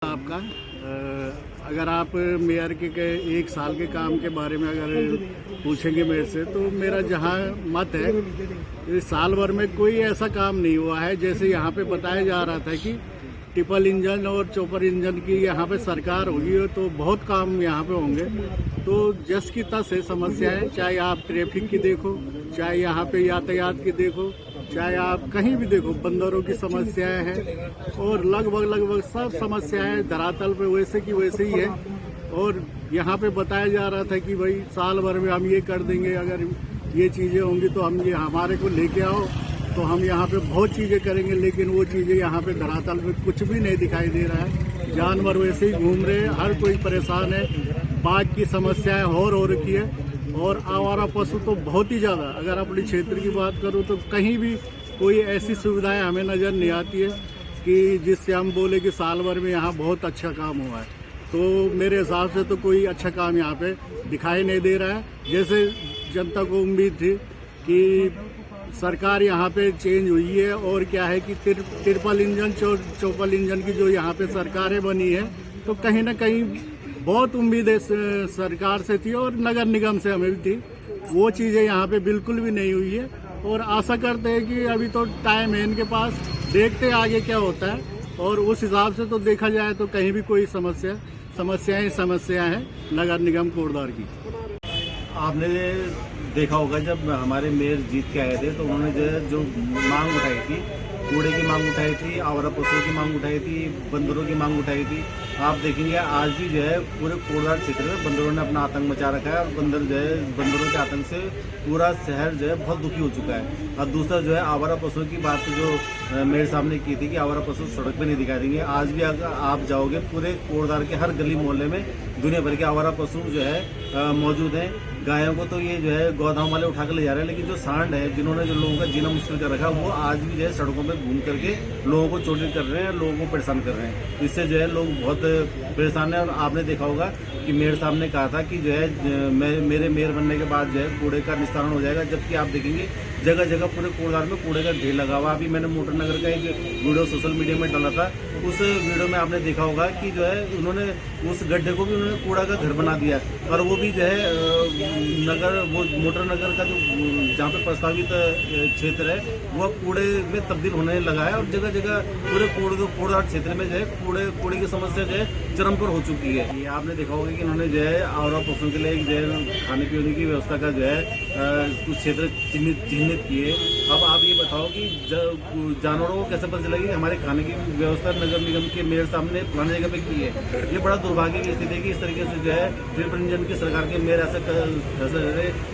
आपका अगर आप मेयर के 1 साल के काम के बारे में अगर पूछेंगे मेरे से, तो मेरा जहाँ मत है, इस साल भर में कोई ऐसा काम नहीं हुआ है। जैसे यहाँ पे बताया जा रहा था कि ट्रिपल इंजन और चॉपर इंजन की यहाँ पे सरकार होगी तो बहुत काम यहाँ पे होंगे। तो जस की तस है समस्याएं, चाहे आप ट्रैफिक की देखो, चाहे यहाँ पे यातायात की देखो, चाहे आप कहीं भी देखो, बंदरों की समस्याएं हैं और लगभग सब समस्याएं धरातल पे वैसे की वैसे ही है। और यहाँ पे बताया जा रहा था कि भाई साल भर में हम ये कर देंगे, अगर ये चीज़ें होंगी तो हम ये हमारे को लेके आओ तो हम यहाँ पे बहुत चीज़ें करेंगे। लेकिन वो चीज़ें यहाँ पे धरातल में कुछ भी नहीं दिखाई दे रहा है। जानवर वैसे ही घूम रहे हैं, हर कोई परेशान है। बाघ की समस्याएं हो रखी है और आवारा पशु तो बहुत ही ज़्यादा। अगर अपने क्षेत्र की बात करूँ तो कहीं भी कोई ऐसी सुविधाएं हमें नज़र नहीं आती है कि जिससे हम बोले कि साल भर में यहाँ बहुत अच्छा काम हुआ है। तो मेरे हिसाब से तो कोई अच्छा काम यहाँ पे दिखाई नहीं दे रहा है। जैसे जनता को उम्मीद थी कि सरकार यहाँ पे चेंज हुई है और क्या है कि ट्रिपल इंजन चौपल इंजन की जो यहाँ पे सरकारें बनी है, तो कहीं ना कहीं बहुत उम्मीदें सरकार से थी और नगर निगम से हमें भी थी। वो चीज़ें यहाँ पे बिल्कुल भी नहीं हुई है और आशा करते हैं कि अभी तो टाइम है इनके पास, देखते हैं आगे क्या होता है। और उस हिसाब से तो देखा जाए तो कहीं भी कोई समस्याएं हैं नगर निगम कोटद्वार की। आपने देखा होगा जब हमारे मेयर जीत के आए थे तो उन्होंने जो मांग उठाई थी, कूड़े की मांग उठाई थी, आवारा पशुओं की मांग उठाई थी, बंदरों की मांग उठाई थी। आप देखेंगे आज भी जो है पूरे कोटद्वार क्षेत्र में बंदरों ने अपना आतंक मचा रखा है और बंदरों के आतंक से पूरा शहर जो है बहुत दुखी हो चुका है। और दूसरा जो है आवारा पशुओं की बात जो मेयर साहब ने की थी कि आवारा पशु सड़क पे नहीं दिखाई देंगे। आज भी अगर आप जाओगे पूरे कोटद्वार के हर गली मोहल्ले में दुनिया भर के आवारा पशु जो है मौजूद हैं। गायों को तो ये जो है गोदाम वाले उठा कर ले जा रहे हैं, लेकिन जो सांड है जिन्होंने जो लोगों का जीना मुश्किल कर रखा है वो आज भी जो है सड़कों पे घूम करके लोगों को चोटिल कर रहे हैं, लोगों को परेशान कर रहे हैं। इससे जो है लोग बहुत परेशान है। और आपने देखा होगा कि मेयर साहब ने कहा था कि जो है मेरे मेयर बनने के बाद जो है कूड़े का निस्तारण हो जाएगा, जबकि आप देखेंगे जगह जगह पूरे कोटद्वार में कूड़े का ढेर लगा हुआ। अभी मैंने मोटर नगर का एक वीडियो सोशल मीडिया में डाला था, उस वीडियो में आपने देखा होगा कि जो है उन्होंने उस गड्ढे को भी उन्होंने कूड़ा का घर बना दिया और वो भी जो है वो मोटर नगर का जो जहाँ पे प्रस्तावित क्षेत्र है वो कूड़े में तब्दील होने लगा है। और जगह जगह पूरे कोटद्वार क्षेत्र में जो है कूड़े की समस्या जो है चरम पर हो चुकी है। ये आपने देखा होगा कि उन्होंने जो है आवारा पशुओं के लिए जो है खाने पीने की व्यवस्था का जो है कुछ क्षेत्र चिन्हित किए। अब आप ये बताओ कि जानवरों को कैसे पता चलेगी हमारे खाने की व्यवस्था नगर निगम के मेयर साहब ने पुरानी जगह पे की है। ये बड़ा दुर्भाग्य की स्थिति है कि इस तरीके से जो है ट्रिपल इंजन की सरकार के मेयर ऐसा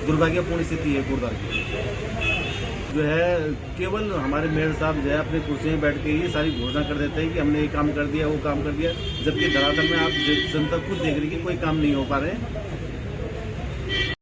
दुर्भाग्यपूर्ण स्थिति है कोटद्वार की। जो है केवल हमारे मेयर साहब जो है अपनी कुर्सी में बैठ के ही सारी घोषणा कर देते हैं कि हमने ये काम कर दिया, वो काम कर दिया, जबकि धरातल में आप जनता खुद देख रही है कि कोई काम नहीं हो पा रहे हैं।